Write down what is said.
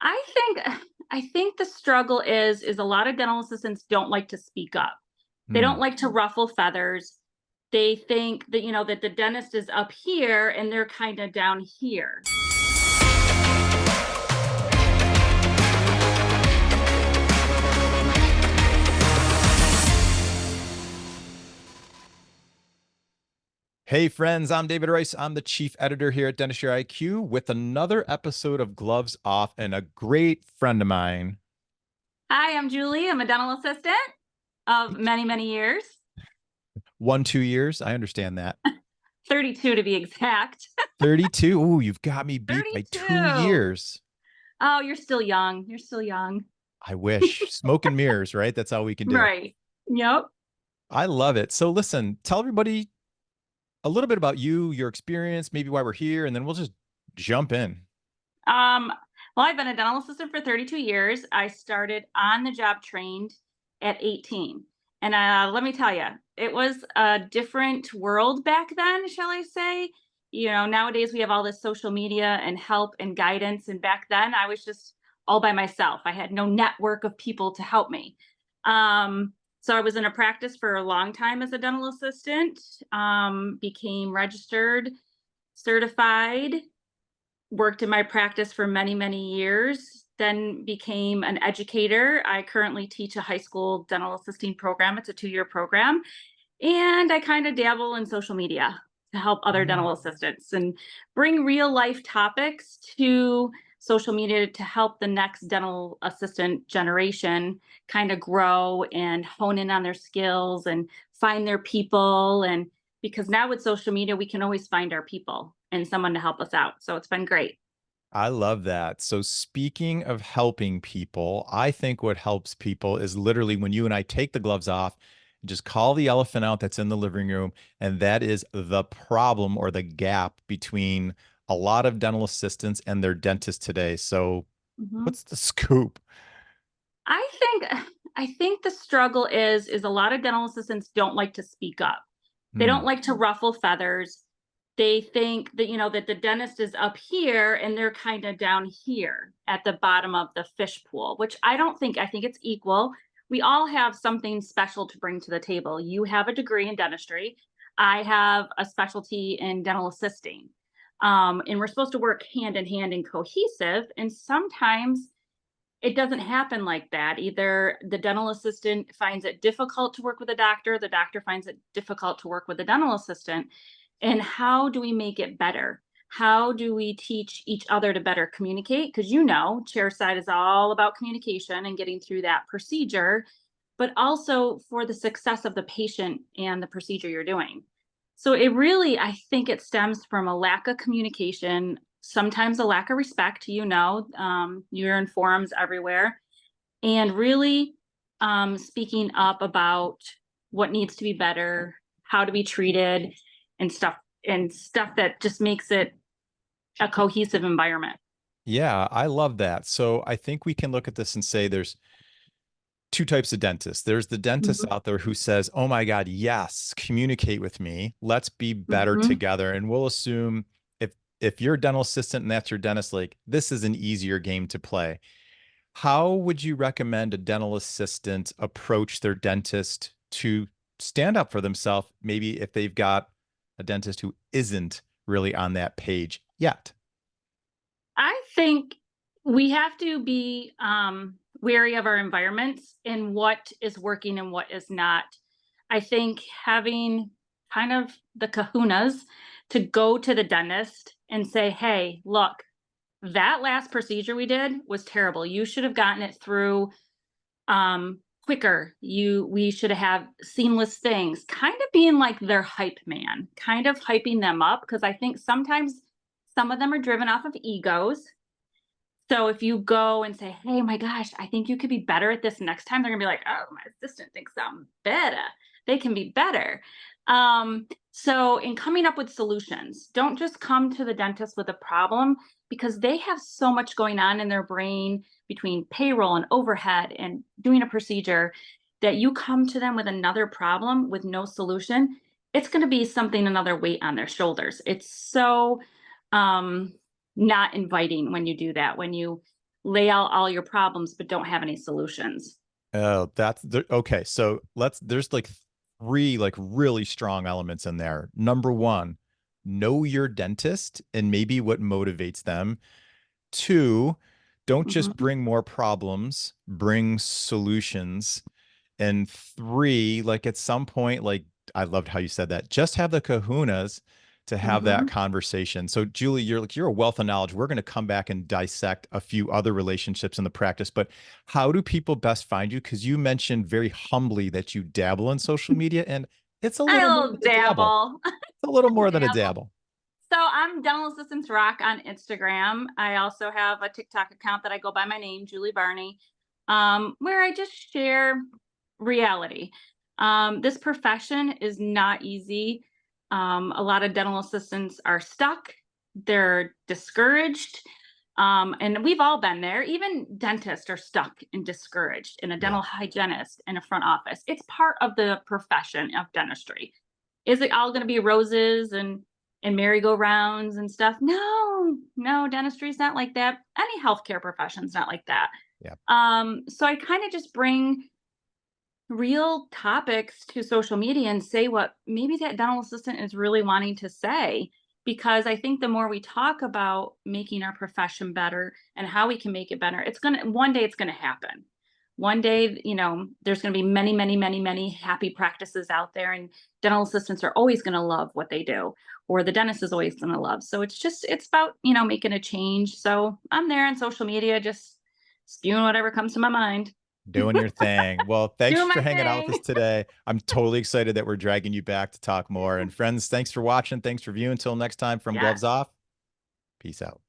I think the struggle is a lot of dental assistants don't like to speak up. They Hmm. don't like to ruffle feathers. They think that, that the dentist is up here and they're kind of down here. Hey, friends, I'm David Rice. I'm the chief editor here at DentistryIQ with another episode of Gloves Off and a great friend of mine. Hi, I'm Julie. I'm a dental assistant of many, many years. 2 years. I understand that. 32 to be exact. 32. Ooh, you've got me beat by 2 32. years. Oh, you're still young. You're still young. I wish. Smoke and mirrors, right? That's all we can do. Right. Yep. I love it. So listen, tell everybody a little bit about you, your experience, maybe why we're here, and then we'll just jump in. Um, well, I've been a dental assistant for 32 years. I started on the job trained at 18. And let me tell you, it was a different world back then, shall I say. Nowadays we have all this social media and help and guidance. And back then I was just all by myself. I had no network of people to help me. So I was in a practice for a long time as a dental assistant, became registered, certified, worked in my practice for many, many years, then became an educator. I currently teach a high school dental assisting program. It's a 2-year program. And I kind of dabble in social media to help other dental assistants and bring real life topics to social media to help the next dental assistant generation kind of grow and hone in on their skills and find their people. And because now with social media, we can always find our people and someone to help us out. So it's been great. I love that. So, speaking of helping people, I think what helps people is literally when you and I take the gloves off, just call the elephant out that's in the living room. And that is the problem or the gap between a lot of dental assistants and their dentists today. So, Mhm. what's the scoop? I think I think the struggle is a lot of dental assistants don't like to speak up. They don't Hmm. like to ruffle feathers. They think that that the dentist is up here and they're kind of down here at the bottom of the fish pool, which I don't think. I think it's equal. We all have something special to bring to the table. You have a degree in dentistry. I have a specialty in dental assisting. And we're supposed to work hand in hand and cohesive. And sometimes it doesn't happen like that. Either the dental assistant finds it difficult to work with the doctor finds it difficult to work with the dental assistant. And how do we make it better? How do we teach each other to better communicate? Because chairside is all about communication and getting through that procedure, but also for the success of the patient and the procedure you're doing. So I think it stems from a lack of communication, sometimes a lack of respect. You're in forums everywhere, and really speaking up about what needs to be better, how to be treated, and stuff that just makes it a cohesive environment. Yeah, I love that. So, I think we can look at this and say there's two types of dentists. There's the dentist Mhm. out there who says, "Oh my God, yes, communicate with me. Let's be better Mhm. together." And we'll assume if you're a dental assistant and that's your dentist, like this is an easier game to play. How would you recommend a dental assistant approach their dentist to stand up for themselves, maybe if they've got a dentist who isn't really on that page yet? I think we have to be wary of our environments and what is working and what is not. I think having kind of the kahunas to go to the dentist and say, hey, look, that last procedure we did was terrible. You should have gotten it through quicker. We should have seamless things. Kind of being like their hype man, kind of hyping them up, because I think sometimes some of them are driven off of egos. So if you go and say, hey, my gosh, I think you could be better at this next time, they're gonna be like, oh, my assistant thinks I'm better. They can be better. So in coming up with solutions, don't just come to the dentist with a problem, because they have so much going on in their brain between payroll and overhead and doing a procedure, that you come to them with another problem with no solution. It's going to be something, another weight on their shoulders. It's so um not inviting when you do that, when you lay out all your problems, but don't have any solutions. Oh, okay. So there's like three like really strong elements in there. Number one, know your dentist and maybe what motivates them. Two, don't just Mhm. bring more problems, bring solutions. And three, like at some point, like I loved how you said that, just have the kahunas to have that Mhm. conversation. So Julie, you're a wealth of knowledge. We're going to come back and dissect a few other relationships in the practice, but how do people best find you? Because you mentioned very humbly that you dabble in social media, and it's a little more I'll than a dabble. dabble. It's a little more than a Dabble. dabble. So I'm Dental Assistants Rock on Instagram. I also have a TikTok account that I go by my name, Julie Barney, where I just share reality. This profession is not easy. A lot of dental assistants are stuck, they're discouraged. And we've all been there. Even dentists are stuck and discouraged, and a Yeah. dental hygienist in a front office. It's part of the profession of dentistry. Is it all going to be roses and merry-go-rounds and stuff? No, no, dentistry is not like that. Any healthcare profession is not like that. Yeah. So I kind of just bring real topics to social media and say what maybe that dental assistant is really wanting to say. Because I think the more we talk about making our profession better and how we can make it better, one day it's gonna happen. One day, there's gonna be many, many, many, many happy practices out there, and dental assistants are always gonna love what they do, or the dentist is always gonna love. So it's about, making a change. So I'm there on social media, just spewing whatever comes to my mind. Doing your thing. Well, thanks Doing for my hanging out with us thing. today. I'm totally excited that we're dragging you back to talk more. And friends, thanks for watching. Thanks for viewing. Until next time, from Gloves Yes. Off. Peace out.